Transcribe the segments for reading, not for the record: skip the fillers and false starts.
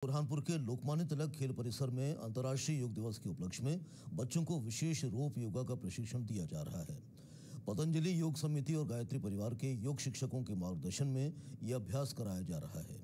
बुरहानपुर के लोकमान्य तिलक खेल परिसर में अंतर्राष्ट्रीय योग दिवस के उपलक्ष्य में बच्चों को विशेष रोप योगा का प्रशिक्षण दिया जा रहा है। पतंजलि योग समिति और गायत्री परिवार के योग शिक्षकों के मार्गदर्शन में यह अभ्यास कराया जा रहा है।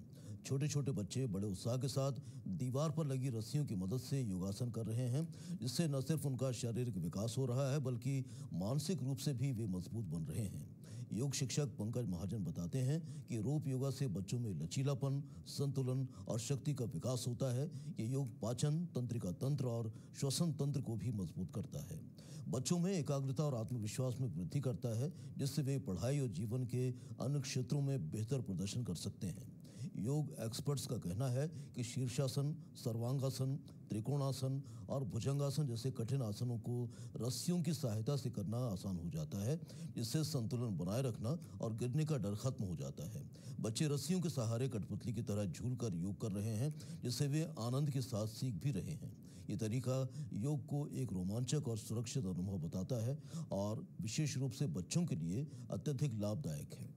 छोटे छोटे बच्चे बड़े उत्साह के साथ दीवार पर लगी रस्सियों की मदद से योगासन कर रहे हैं, जिससे न सिर्फ उनका शारीरिक विकास हो रहा है बल्कि मानसिक रूप से भी वे मजबूत बन रहे हैं। योग शिक्षक पंकज महाजन बताते हैं कि रोप योगा से बच्चों में लचीलापन, संतुलन और शक्ति का विकास होता है। ये योग पाचन, तंत्रिका तंत्र और श्वसन तंत्र को भी मजबूत करता है। बच्चों में एकाग्रता और आत्मविश्वास में वृद्धि करता है, जिससे वे पढ़ाई और जीवन के अन्य क्षेत्रों में बेहतर प्रदर्शन कर सकते हैं। योग एक्सपर्ट्स का कहना है कि शीर्षासन, सर्वांगासन, त्रिकोणासन और भुजंगासन जैसे कठिन आसनों को रस्सियों की सहायता से करना आसान हो जाता है, जिससे संतुलन बनाए रखना और गिरने का डर खत्म हो जाता है। बच्चे रस्सियों के सहारे कठपुतली की तरह झूलकर योग कर रहे हैं, जिससे वे आनंद के साथ सीख भी रहे हैं। ये तरीका योग को एक रोमांचक और सुरक्षित अनुभव बताता है और विशेष रूप से बच्चों के लिए अत्यधिक लाभदायक है।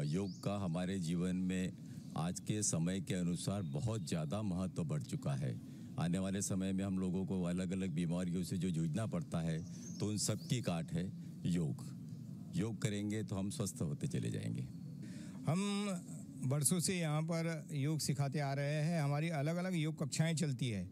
योग का हमारे जीवन में आज के समय के अनुसार बहुत ज़्यादा महत्व बढ़ चुका है। आने वाले समय में हम लोगों को अलग अलग बीमारियों से जो जूझना पड़ता है, तो उन सब की काट है योग। योग करेंगे तो हम स्वस्थ होते चले जाएंगे। हम बरसों से यहाँ पर योग सिखाते आ रहे हैं। हमारी अलग अलग योग कक्षाएं चलती है।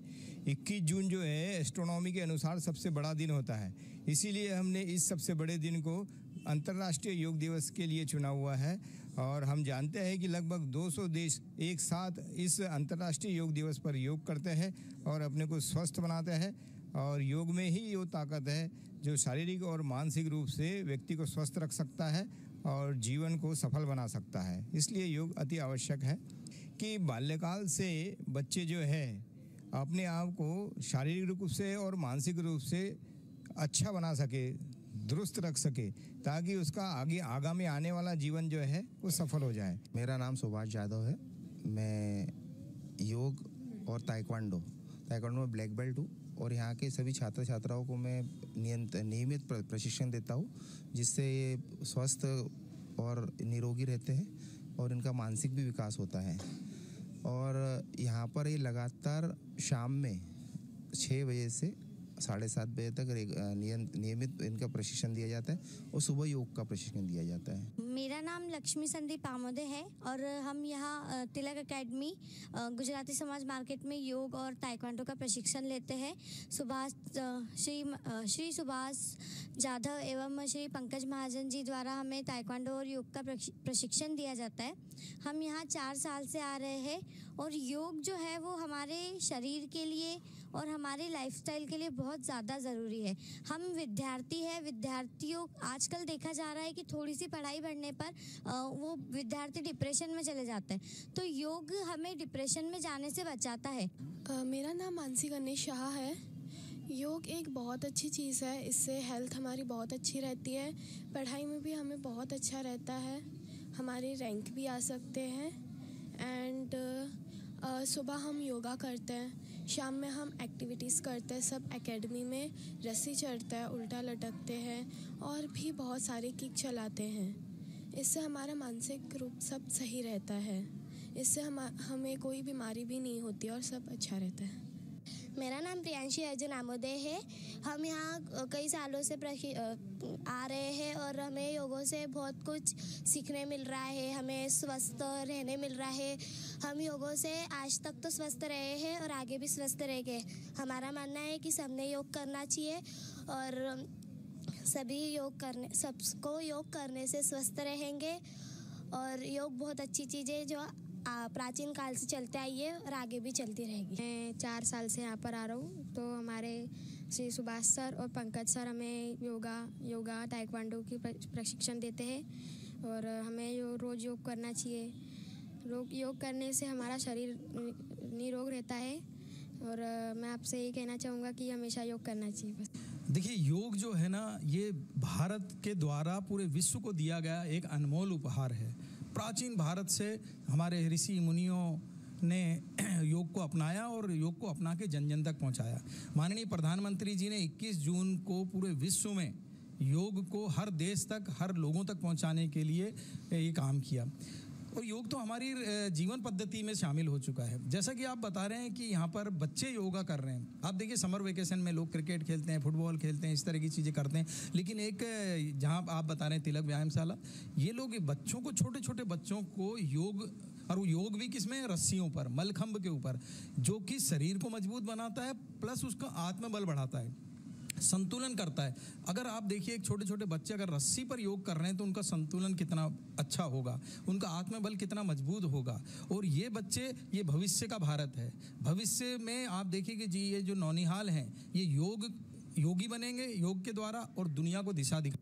21 जून जो है एस्ट्रोनॉमी के अनुसार सबसे बड़ा दिन होता है, इसीलिए हमने इस सबसे बड़े दिन को अंतर्राष्ट्रीय योग दिवस के लिए चुना हुआ है। और हम जानते हैं कि लगभग 200 देश एक साथ इस अंतर्राष्ट्रीय योग दिवस पर योग करते हैं और अपने को स्वस्थ बनाते हैं। और योग में ही वो ताकत है जो शारीरिक और मानसिक रूप से व्यक्ति को स्वस्थ रख सकता है और जीवन को सफल बना सकता है। इसलिए योग अति आवश्यक है कि बाल्यकाल से बच्चे जो है अपने आप को शारीरिक रूप से और मानसिक रूप से अच्छा बना सके, दुरुस्त रख सके, ताकि उसका आगामी आने वाला जीवन जो है वो सफल हो जाए। मेरा नाम सुभाष यादव है। मैं योग और ताइक्वांडो में ब्लैक बेल्ट हूँ और यहाँ के सभी छात्र छात्राओं को मैं नियमित प्रशिक्षण देता हूँ, जिससे ये स्वस्थ और निरोगी रहते हैं और इनका मानसिक भी विकास होता है। और यहाँ पर ये लगातार शाम में 6 बजे से 7:30 बजे तक नियमित इनका प्रशिक्षण दिया जाता है और सुबह योग का प्रशिक्षण दिया जाता है। मेरा नाम लक्ष्मी संदीप आमोदे है और हम यहाँ तिलक एकेडमी गुजराती समाज मार्केट में योग और ताइक्वांडो का प्रशिक्षण लेते हैं। श्री सुभाष जाधव एवं श्री पंकज महाजन जी द्वारा हमें ताइक्वांडो और योग का प्रशिक्षण दिया जाता है। हम यहाँ 4 साल से आ रहे हैं और योग जो है वो हमारे शरीर के लिए और हमारे लाइफस्टाइल के लिए बहुत ज़्यादा ज़रूरी है। हम विद्यार्थी हैं, विद्यार्थियों आजकल देखा जा रहा है कि थोड़ी सी पढ़ाई बढ़ने पर वो विद्यार्थी डिप्रेशन में चले जाते हैं, तो योग हमें डिप्रेशन में जाने से बचाता है। मेरा नाम मानसी गणेश शाह है। योग एक बहुत अच्छी चीज़ है, इससे हेल्थ हमारी बहुत अच्छी रहती है, पढ़ाई में भी हमें बहुत अच्छा रहता है, हमारे रैंक भी आ सकते हैं। एंड सुबह हम योगा करते हैं, शाम में हम एक्टिविटीज़ करते हैं, सब एकेडमी में रस्सी चढ़ते हैं, उल्टा लटकते हैं और भी बहुत सारे किक चलाते हैं। इससे हमारा मानसिक रूप सब सही रहता है, इससे हमें कोई बीमारी भी नहीं होती और सब अच्छा रहता है। मेरा नाम प्रियांशी अर्जुन आमोदे है। हम यहाँ कई सालों से आ रहे हैं और हमें योगों से बहुत कुछ सीखने मिल रहा है, हमें स्वस्थ रहने मिल रहा है। हम योगों से आज तक तो स्वस्थ रहे हैं और आगे भी स्वस्थ रहेंगे। हमारा मानना है कि सबने योग करना चाहिए और सबको योग करने से स्वस्थ रहेंगे। और योग बहुत अच्छी चीज़ है जो प्राचीन काल से चलते आई है और आगे भी चलती रहेगी। मैं 4 साल से यहाँ पर आ रहा हूँ, तो हमारे श्री सुभाष सर और पंकज सर हमें योगा ताइक्वांडो की प्रशिक्षण देते हैं और हमें रोज़ योग करना चाहिए। योग करने से हमारा शरीर निरोग रहता है और मैं आपसे ये कहना चाहूँगा कि हमेशा योग करना चाहिए। बस देखिए, योग जो है ना, ये भारत के द्वारा पूरे विश्व को दिया गया एक अनमोल उपहार है। प्राचीन भारत से हमारे ऋषि मुनियों ने योग को अपनाया और योग को अपना के जन जन तक पहुंचाया। माननीय प्रधानमंत्री जी ने 21 जून को पूरे विश्व में योग को हर देश तक, हर लोगों तक पहुंचाने के लिए ये काम किया। और योग तो हमारी जीवन पद्धति में शामिल हो चुका है। जैसा कि आप बता रहे हैं कि यहाँ पर बच्चे योगा कर रहे हैं। आप देखिए समर वेकेशन में लोग क्रिकेट खेलते हैं, फुटबॉल खेलते हैं, इस तरह की चीज़ें करते हैं। लेकिन एक जहाँ आप बता रहे हैं तिलक व्यायामशाला, ये लोग बच्चों को, छोटे छोटे बच्चों को योग, और वो योग भी किसमें, रस्सियों पर, मलखंभ के ऊपर, जो कि शरीर को मजबूत बनाता है प्लस उसका आत्मबल बढ़ाता है, संतुलन करता है। अगर आप देखिए एक छोटे छोटे बच्चे अगर रस्सी पर योग कर रहे हैं तो उनका संतुलन कितना अच्छा होगा, उनका आत्मबल कितना मजबूत होगा। और ये बच्चे, ये भविष्य का भारत है। भविष्य में आप देखिए कि जी ये जो नौनिहाल हैं, ये योगी बनेंगे योग के द्वारा और दुनिया को दिशा दिखा